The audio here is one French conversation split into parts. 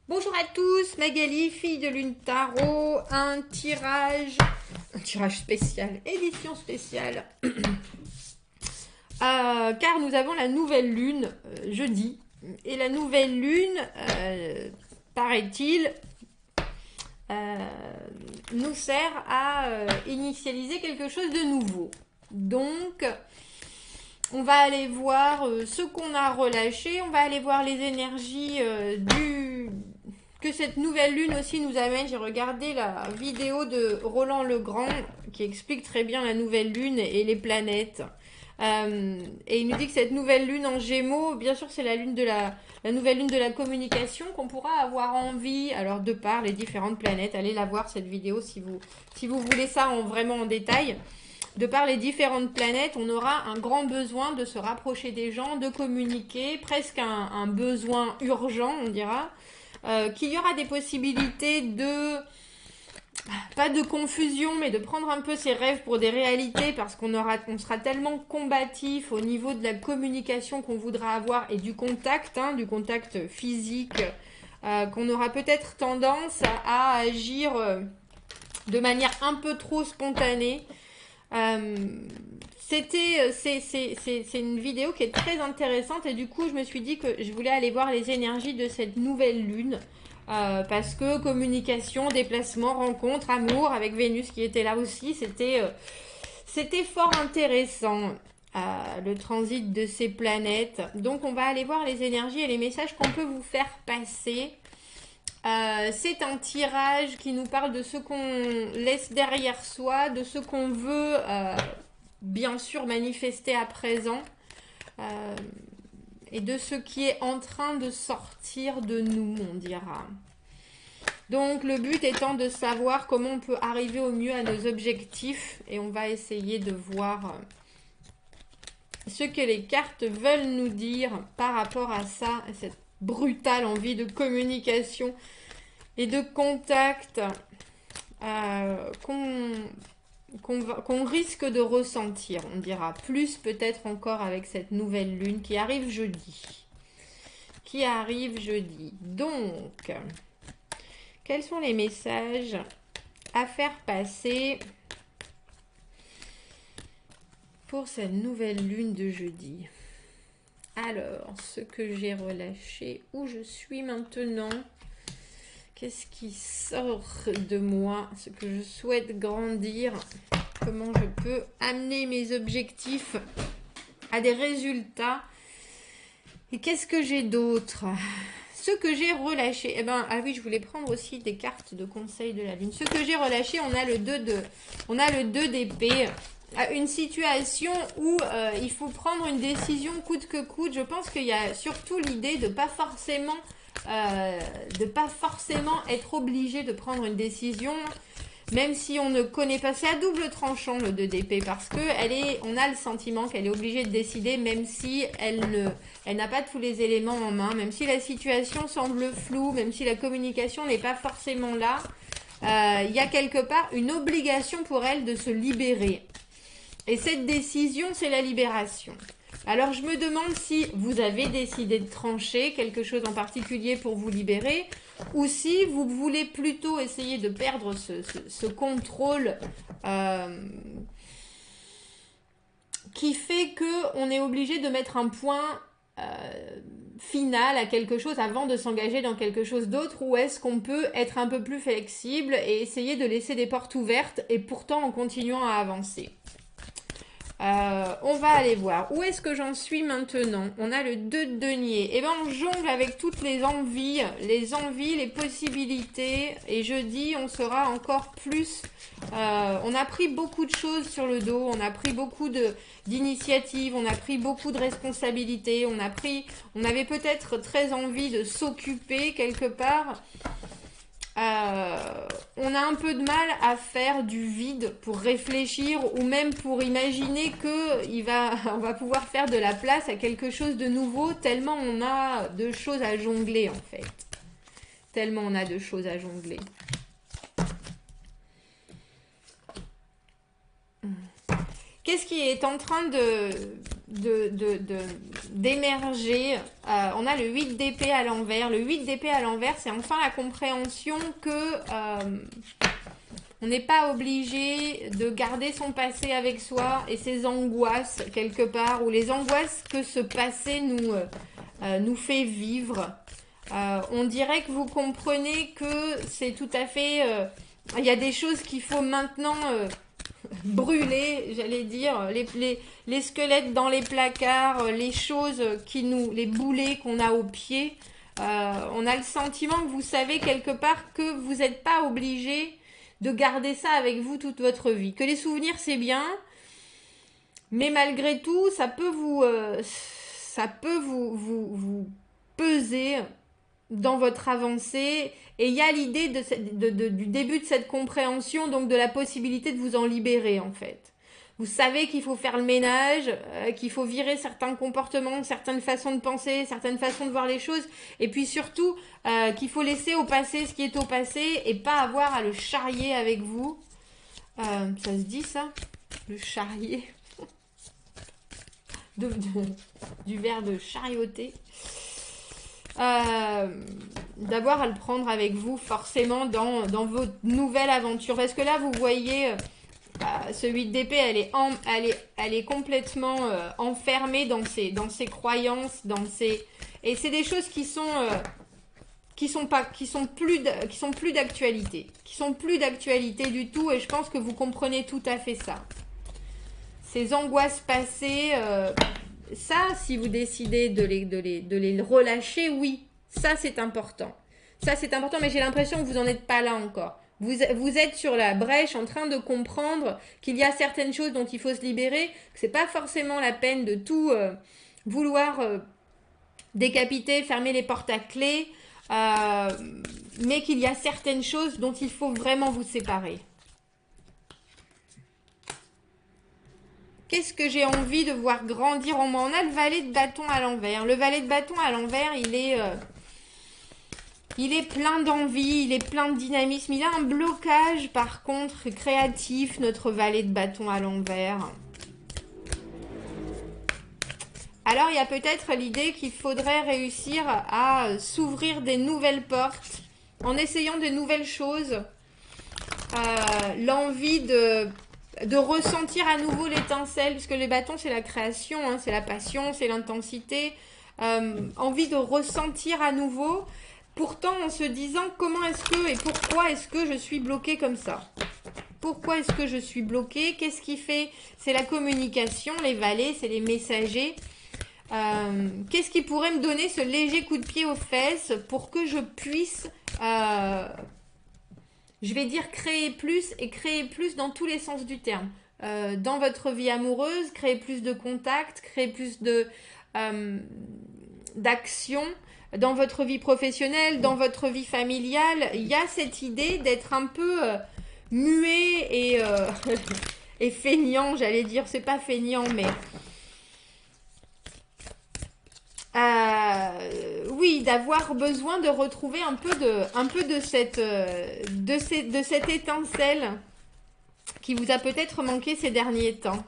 Bonjour à tous, Magali, fille de Lune Tarot, un tirage spécial, édition spéciale, car nous avons la nouvelle lune jeudi, et la nouvelle lune, paraît-il, nous sert à initialiser quelque chose de nouveau. Donc, on va aller voir ce qu'on a relâché, on va aller voir les énergies que cette nouvelle lune aussi nous amène. J'ai regardé la vidéo de Roland Legrand qui explique très bien la nouvelle lune et les planètes. Et il nous dit que cette nouvelle lune en Gémeaux, bien sûr, c'est la nouvelle lune de la communication qu'on pourra avoir envie, alors de par les différentes planètes. Allez la voir cette vidéo si vous voulez ça vraiment en détail. De par les différentes planètes, on aura un grand besoin de se rapprocher des gens, de communiquer, presque un besoin urgent, on dira. Qu'il y aura des possibilités pas de confusion, mais de prendre un peu ses rêves pour des réalités, parce qu'on sera tellement combatif au niveau de la communication qu'on voudra avoir et du contact physique, qu'on aura peut-être tendance à agir de manière un peu trop spontanée. C'est une vidéo qui est très intéressante et du coup je me suis dit que je voulais aller voir les énergies de cette nouvelle lune parce que communication, déplacement, rencontre, amour avec Vénus qui était là aussi, c'était fort intéressant le transit de ces planètes. Donc on va aller voir les énergies et les messages qu'on peut vous faire passer. C'est un tirage qui nous parle de ce qu'on laisse derrière soi, de ce qu'on veut bien sûr manifester à présent et de ce qui est en train de sortir de nous, on dira. Donc le but étant de savoir comment on peut arriver au mieux à nos objectifs et on va essayer de voir ce que les cartes veulent nous dire par rapport à ça, à cette brutale envie de communication et de contact qu'on risque de ressentir, on dira. Plus peut-être encore avec cette nouvelle lune qui arrive jeudi. Donc, quels sont les messages à faire passer pour cette nouvelle lune de jeudi? Alors, ce que j'ai relâché, où je suis maintenant, qu'est-ce qui sort de moi, ce que je souhaite grandir, comment je peux amener mes objectifs à des résultats, et qu'est-ce que j'ai d'autre? Ce que j'ai relâché, ah oui, je voulais prendre aussi des cartes de conseil de la lune. Ce que j'ai relâché, on a le 2 d'épée. Une situation où il faut prendre une décision coûte que coûte. Je pense qu'il y a surtout l'idée de pas forcément être obligé de prendre une décision, même si on ne connaît pas. C'est à double tranchant le 2 d'épée, parce que on a le sentiment qu'elle est obligée de décider, même si elle n'a pas tous les éléments en main, même si la situation semble floue, même si la communication n'est pas forcément là. Il y a quelque part une obligation pour elle de se libérer. Et cette décision, c'est la libération. Alors je me demande si vous avez décidé de trancher quelque chose en particulier pour vous libérer, ou si vous voulez plutôt essayer de perdre ce contrôle qui fait qu'on est obligé de mettre un point final à quelque chose avant de s'engager dans quelque chose d'autre, ou est-ce qu'on peut être un peu plus flexible et essayer de laisser des portes ouvertes et pourtant en continuant à avancer? On va aller voir. Où est-ce que j'en suis maintenant? On a le 2 de denier. Et on jongle avec toutes les envies, les possibilités. Et jeudi, on sera encore plus... on a pris beaucoup de choses sur le dos. On a pris beaucoup d'initiatives. On a pris beaucoup de responsabilités. On avait peut-être très envie de s'occuper quelque part. On a un peu de mal à faire du vide pour réfléchir ou même pour imaginer on va pouvoir faire de la place à quelque chose de nouveau, tellement on a de choses à jongler en fait. Tellement on a de choses à jongler. Qu'est-ce qui est en train d'émerger. On a le 8 d'épée à l'envers. Le 8 d'épée à l'envers, c'est enfin la compréhension que on n'est pas obligé de garder son passé avec soi et ses angoisses quelque part, ou les angoisses que ce passé nous fait vivre. On dirait que vous comprenez que c'est tout à fait... il y a des choses qu'il faut maintenant brûler, j'allais dire, les squelettes dans les placards, les choses les boulets qu'on a aux pieds. On a le sentiment que vous savez quelque part que vous n'êtes pas obligé de garder ça avec vous toute votre vie. Que les souvenirs, c'est bien, mais malgré tout, ça peut vous peser dans votre avancée. Et il y a l'idée du début de cette compréhension, donc de la possibilité de vous en libérer, en fait. Vous savez qu'il faut faire le ménage, qu'il faut virer certains comportements, certaines façons de penser, certaines façons de voir les choses, et puis surtout qu'il faut laisser au passé ce qui est au passé et pas avoir à le charrier avec vous. Ça se dit ça? Le charrier. Du verbe charioter. D'avoir à le prendre avec vous forcément dans votre nouvelle aventure. Parce que là, vous voyez... ce 8 d'épée, elle est complètement enfermée dans ses croyances, et c'est des choses qui sont plus d'actualité, qui sont plus d'actualité du tout, et je pense que vous comprenez tout à fait ça. Ces angoisses passées, ça, si vous décidez de les relâcher, oui, ça c'est important. Ça c'est important, mais j'ai l'impression que vous n'en êtes pas là encore. Vous êtes sur la brèche en train de comprendre qu'il y a certaines choses dont il faut se libérer, que c'est pas forcément la peine de tout vouloir décapiter, fermer les portes à clé, mais qu'il y a certaines choses dont il faut vraiment vous séparer. Qu'est-ce que j'ai envie de voir grandir en moi? On a le valet de bâton à l'envers. Le valet de bâton à l'envers, il est plein d'envie, il est plein de dynamisme. Il a un blocage, par contre, créatif, notre valet de bâton à l'envers. Alors, il y a peut-être l'idée qu'il faudrait réussir à s'ouvrir des nouvelles portes en essayant de nouvelles choses. L'envie de ressentir à nouveau l'étincelle, puisque les bâtons, c'est la création, hein, c'est la passion, c'est l'intensité. Envie de ressentir à nouveau... Pourtant, en se disant comment est-ce que et pourquoi est-ce que je suis bloquée comme ça? Pourquoi est-ce que je suis bloquée? Qu'est-ce qui fait? C'est la communication, les valets, c'est les messagers. Qu'est-ce qui pourrait me donner ce léger coup de pied aux fesses pour que je puisse, je vais dire, créer plus, et créer plus dans tous les sens du terme. Dans votre vie amoureuse, créer plus de contacts, créer plus d'action. Dans votre vie professionnelle, dans votre vie familiale, il y a cette idée d'être un peu muet et feignant, j'allais dire. C'est pas feignant, mais... oui, d'avoir besoin de retrouver un peu de cette étincelle qui vous a peut-être manqué ces derniers temps.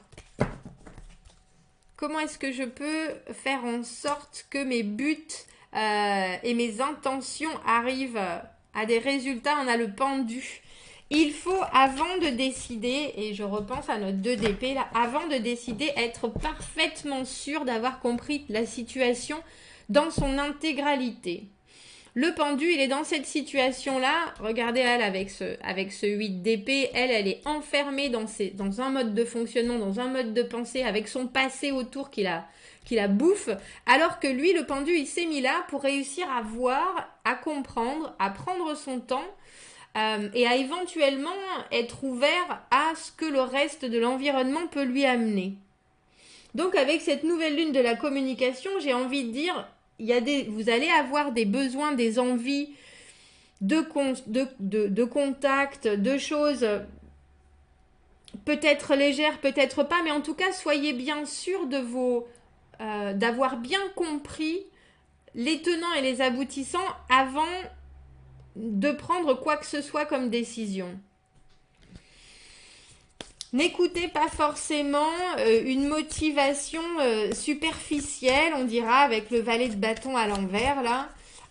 Comment est-ce que je peux faire en sorte que mes buts... et mes intentions arrivent à des résultats? On a le pendu. Il faut, avant de décider, et je repense à notre 2 d'épée là, avant de décider, être parfaitement sûr d'avoir compris la situation dans son intégralité. Le pendu, il est dans cette situation-là. Regardez elle avec ce 8 d'épée. Elle est enfermée dans un mode de fonctionnement, dans un mode de pensée, avec son passé autour qui la bouffe. Alors que lui, le pendu, il s'est mis là pour réussir à voir, à comprendre, à prendre son temps et à éventuellement être ouvert à ce que le reste de l'environnement peut lui amener. Donc avec cette nouvelle lune de la communication, j'ai envie de dire... vous allez avoir des besoins, des envies de contact, de choses peut-être légères, peut-être pas, mais en tout cas, soyez bien sûr d'avoir bien compris les tenants et les aboutissants avant de prendre quoi que ce soit comme décision. N'écoutez pas forcément une motivation superficielle, on dira, avec le valet de bâton à l'envers, là.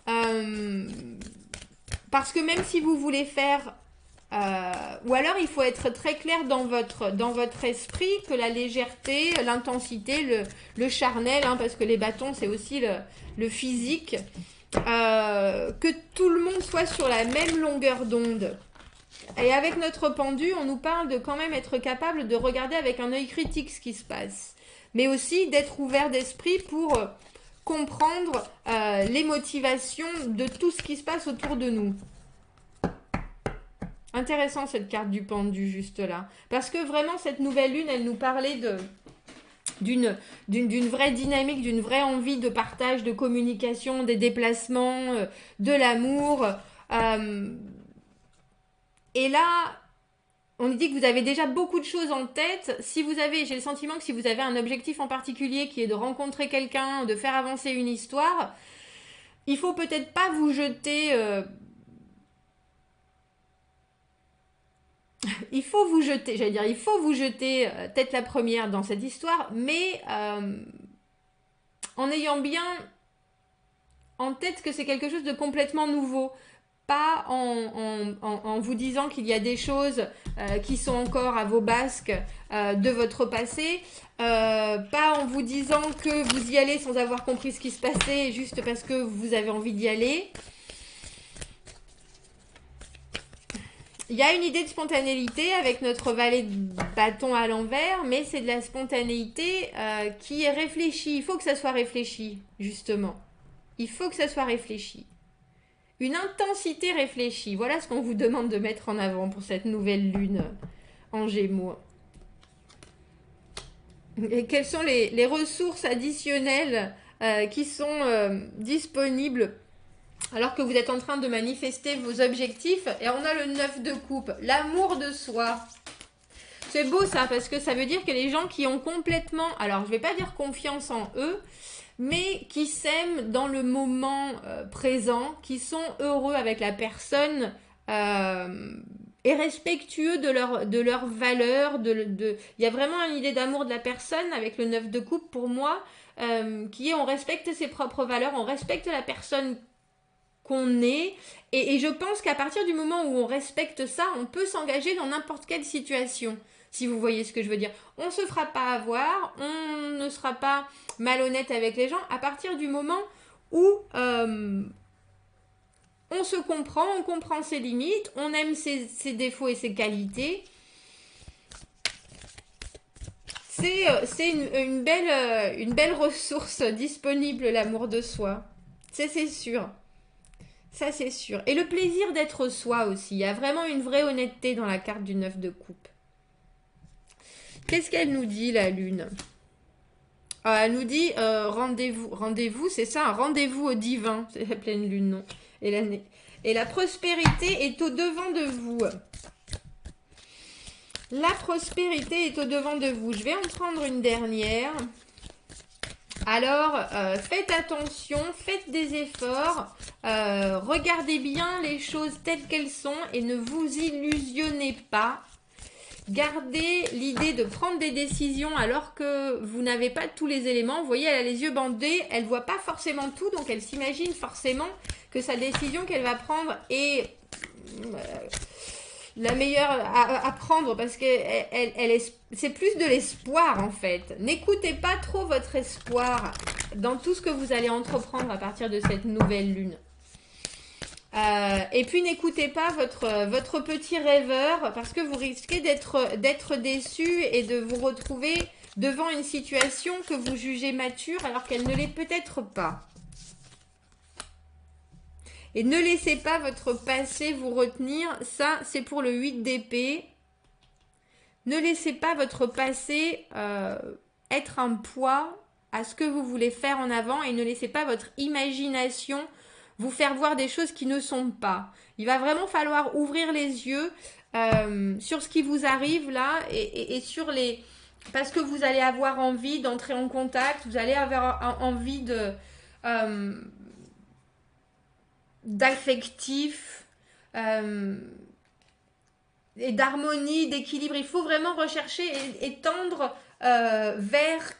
Euh, Parce que même si vous voulez faire... ou alors il faut être très clair dans votre esprit que la légèreté, l'intensité, le charnel, hein, parce que les bâtons c'est aussi le physique, que tout le monde soit sur la même longueur d'onde. Et avec notre pendu, on nous parle de quand même être capable de regarder avec un œil critique ce qui se passe. Mais aussi d'être ouvert d'esprit pour comprendre les motivations de tout ce qui se passe autour de nous. Intéressant cette carte du pendu juste là. Parce que vraiment cette nouvelle lune, elle nous parlait d'une vraie dynamique, d'une vraie envie de partage, de communication, des déplacements, de l'amour. Et là, on nous dit que vous avez déjà beaucoup de choses en tête. Si vous avez, j'ai le sentiment que si vous avez un objectif en particulier qui est de rencontrer quelqu'un, de faire avancer une histoire, il faut peut-être pas vous jeter. Il faut vous jeter, j'allais dire, il faut vous jeter tête la première dans cette histoire, mais en ayant bien en tête que c'est quelque chose de complètement nouveau. Pas en vous disant qu'il y a des choses qui sont encore à vos basques de votre passé, pas en vous disant que vous y allez sans avoir compris ce qui se passait juste parce que vous avez envie d'y aller. Il y a une idée de spontanéité avec notre valet de bâton à l'envers, mais c'est de la spontanéité qui est réfléchie. Il faut que ça soit réfléchi, justement. Il faut que ça soit réfléchi. Une intensité réfléchie. Voilà ce qu'on vous demande de mettre en avant pour cette nouvelle lune en Gémeaux. Et quelles sont les ressources additionnelles qui sont disponibles alors que vous êtes en train de manifester vos objectifs? Et on a le 9 de coupe, l'amour de soi. C'est beau ça, parce que ça veut dire que les gens qui ont complètement, alors je vais pas dire confiance en eux, mais qui s'aiment dans le moment présent, qui sont heureux avec la personne et respectueux de leurs valeurs. Il y a vraiment une idée d'amour de la personne avec le 9 de coupe pour moi, qui est on respecte ses propres valeurs, on respecte la personne qu'on est. Et je pense qu'à partir du moment où on respecte ça, on peut s'engager dans n'importe quelle situation. Si vous voyez ce que je veux dire. On ne se fera pas avoir, on ne sera pas malhonnête avec les gens à partir du moment où on se comprend, on comprend ses limites, on aime ses défauts et ses qualités. C'est une belle ressource disponible, l'amour de soi. C'est sûr. Ça, c'est sûr. Et le plaisir d'être soi aussi. Il y a vraiment une vraie honnêteté dans la carte du 9 de coupe. Qu'est-ce qu'elle nous dit, la lune? Elle nous dit rendez-vous, c'est ça, un rendez-vous au divin. C'est la pleine lune, non? Et la prospérité est au-devant de vous. La prospérité est au-devant de vous. Je vais en prendre une dernière. Alors, faites attention, faites des efforts, regardez bien les choses telles qu'elles sont et ne vous illusionnez pas. Gardez l'idée de prendre des décisions alors que vous n'avez pas tous les éléments. Vous voyez, elle a les yeux bandés, elle ne voit pas forcément tout, donc elle s'imagine forcément que sa décision qu'elle va prendre est la meilleure à prendre parce que c'est plus de l'espoir en fait. N'écoutez pas trop votre espoir dans tout ce que vous allez entreprendre à partir de cette nouvelle lune. Et puis n'écoutez pas votre petit rêveur parce que vous risquez d'être déçu et de vous retrouver devant une situation que vous jugez mature alors qu'elle ne l'est peut-être pas. Et ne laissez pas votre passé vous retenir. Ça, c'est pour le 8 d'épée. Ne laissez pas votre passé être un poids à ce que vous voulez faire en avant et ne laissez pas votre imagination vous faire voir des choses qui ne sont pas. Il va vraiment falloir ouvrir les yeux sur ce qui vous arrive là et sur les... Parce que vous allez avoir envie d'entrer en contact, vous allez avoir envie d'affectif. et d'harmonie, d'équilibre. Il faut vraiment rechercher et tendre vers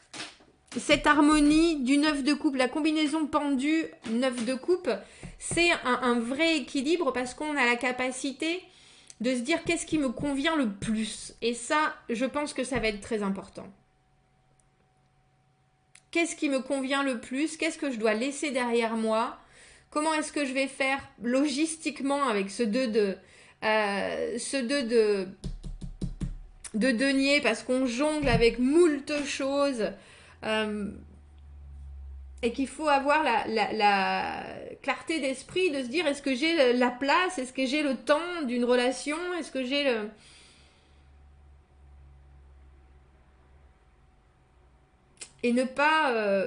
cette harmonie du 9 de coupe. La combinaison pendu 9 de coupe, c'est un vrai équilibre parce qu'on a la capacité de se dire qu'est-ce qui me convient le plus. Et ça, je pense que ça va être très important. Qu'est-ce qui me convient le plus? Qu'est-ce que je dois laisser derrière moi? Comment est-ce que je vais faire logistiquement avec ce 2 de denier, parce qu'on jongle avec moult choses et qu'il faut avoir la clarté d'esprit de se dire est-ce que j'ai la place, est-ce que j'ai le temps d'une relation, est-ce que j'ai le... Et ne pas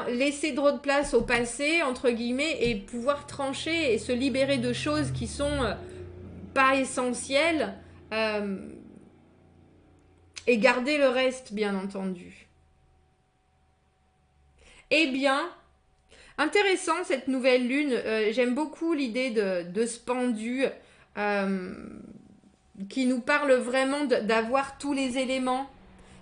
laisser trop de place au passé, entre guillemets, et pouvoir trancher et se libérer de choses qui sont pas essentielles et garder le reste, bien entendu. Eh bien, intéressant cette nouvelle lune. J'aime beaucoup l'idée de ce pendu qui nous parle vraiment d'avoir tous les éléments.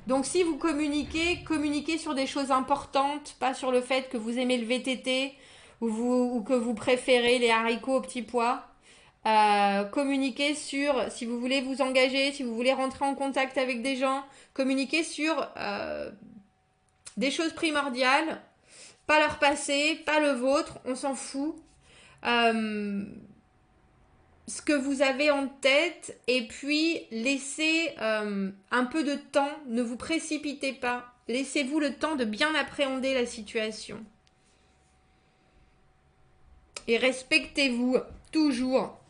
Donc si vous communiquez sur des choses importantes, pas sur le fait que vous aimez le VTT ou que vous préférez les haricots aux petits pois. Communiquez sur, si vous voulez vous engager, si vous voulez rentrer en contact avec des gens, communiquez sur des choses primordiales, pas leur passé, pas le vôtre, on s'en fout. Ce que vous avez en tête, et puis laissez un peu de temps, ne vous précipitez pas, laissez-vous le temps de bien appréhender la situation. Et respectez-vous toujours.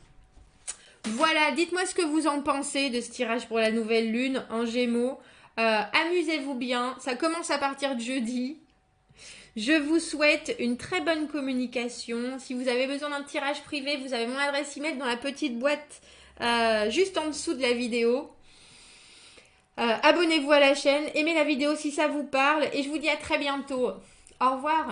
Voilà, dites-moi ce que vous en pensez de ce tirage pour la nouvelle lune en Gémeaux. Amusez-vous bien, ça commence à partir de jeudi. Je vous souhaite une très bonne communication. Si vous avez besoin d'un tirage privé, vous avez mon adresse email dans la petite boîte juste en dessous de la vidéo. Abonnez-vous à la chaîne, aimez la vidéo si ça vous parle et je vous dis à très bientôt. Au revoir.